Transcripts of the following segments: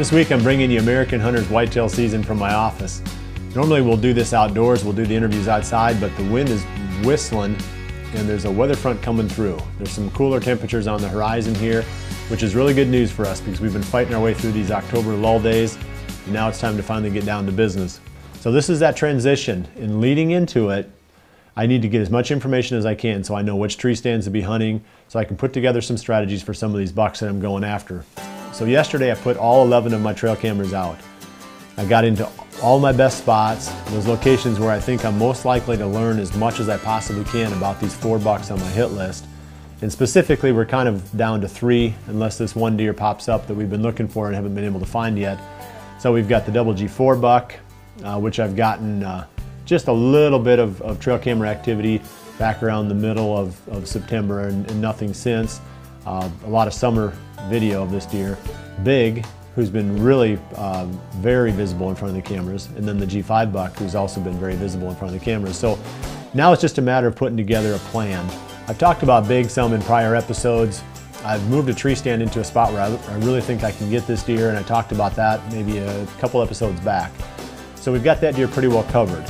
This week I'm bringing you American Hunter's whitetail season from my office. Normally we'll do this outdoors, we'll do the interviews outside, but the wind is whistling and there's a weather front coming through. There's some cooler temperatures on the horizon here, which is really good news for us because we've been fighting our way through these October lull days, and now it's time to finally get down to business. So this is that transition, and leading into it, I need to get as much information as I can so I know which tree stands to be hunting, so I can put together some strategies for some of these bucks that I'm going after. So yesterday I put all 11 of my trail cameras out. I got into all my best spots, those locations where I think I'm most likely to learn as much as I possibly can about these 4 bucks on my hit list. And specifically, we're kind of down to 3, unless this one deer pops up that we've been looking for and haven't been able to find yet. So we've got the double G4 buck, which I've gotten just a little bit of trail camera activity back around the middle of September and nothing since. A lot of summer video of this deer. Big, who's been really very visible in front of the cameras, and then the G5 buck, who's also been very visible in front of the cameras. So now it's just a matter of putting together a plan. I've talked about Big some in prior episodes. I've moved a tree stand into a spot where I really think I can get this deer, and I talked about that maybe a couple episodes back. So we've got that deer pretty well covered.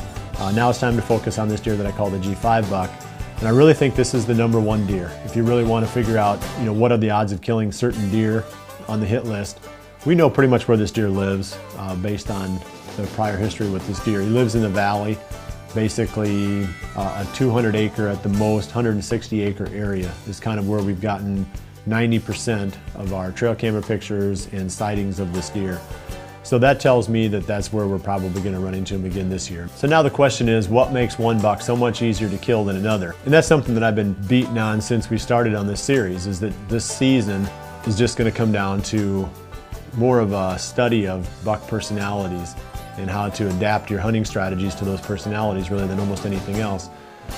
Now it's time to focus on this deer that I call the G5 buck. And I really think this is the #1 deer. If you really want to figure out, what are the odds of killing certain deer on the hit list, we know pretty much where this deer lives based on the prior history with this deer. He lives in the valley, basically a 200 acre at the most, 160 acre area is kind of where we've gotten 90% of our trail camera pictures and sightings of this deer. So that tells me that that's where we're probably going to run into him again this year. So now the question is, what makes one buck so much easier to kill than another? And that's something that I've been beating on since we started on this series, is that this season is just going to come down to more of a study of buck personalities and how to adapt your hunting strategies to those personalities rather than almost anything else.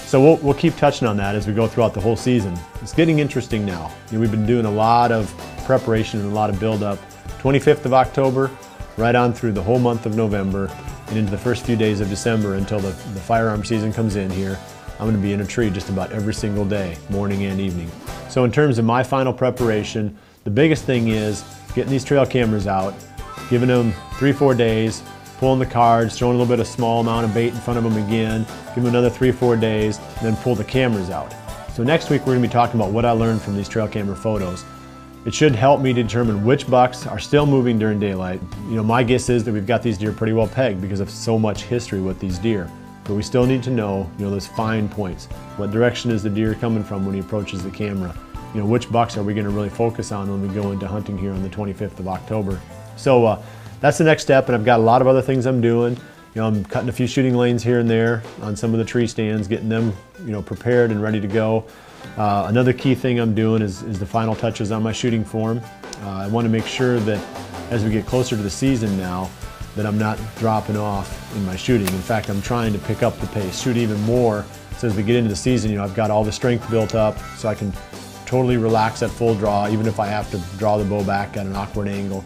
So we'll keep touching on that as we go throughout the whole season. It's getting interesting now. We've been doing a lot of preparation and a lot of build-up. 25th of October, right on through the whole month of November and into the first few days of December until the firearm season comes in here. I'm going to be in a tree just about every single day, morning and evening. So in terms of my final preparation, the biggest thing is getting these trail cameras out, giving them 3-4 days, pulling the cards, throwing a little bit of small amount of bait in front of them again, give them another 3-4 days, and then pull the cameras out. So next week we're going to be talking about what I learned from these trail camera photos. It should help me determine which bucks are still moving during daylight. My guess is that we've got these deer pretty well pegged because of so much history with these deer. But we still need to know, those fine points. What direction is the deer coming from when he approaches the camera? Which bucks are we going to really focus on when we go into hunting here on the 25th of October? So that's the next step, and I've got a lot of other things I'm doing. I'm cutting a few shooting lanes here and there on some of the tree stands, getting them prepared and ready to go. Another key thing I'm doing is the final touches on my shooting form. I want to make sure that as we get closer to the season now, that I'm not dropping off in my shooting. In fact, I'm trying to pick up the pace, shoot even more. So as we get into the season, I've got all the strength built up so I can totally relax at full draw, even if I have to draw the bow back at an awkward angle.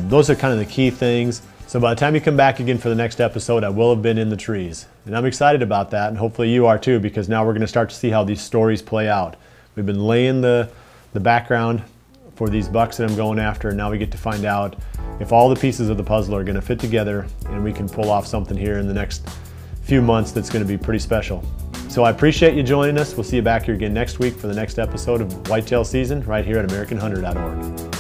Those are kind of the key things. So by the time you come back again for the next episode, I will have been in the trees. And I'm excited about that, and hopefully you are too, because now we're going to start to see how these stories play out. We've been laying the background for these bucks that I'm going after, and now we get to find out if all the pieces of the puzzle are going to fit together and we can pull off something here in the next few months that's going to be pretty special. So I appreciate you joining us. We'll see you back here again next week for the next episode of Whitetail Season right here at AmericanHunter.org.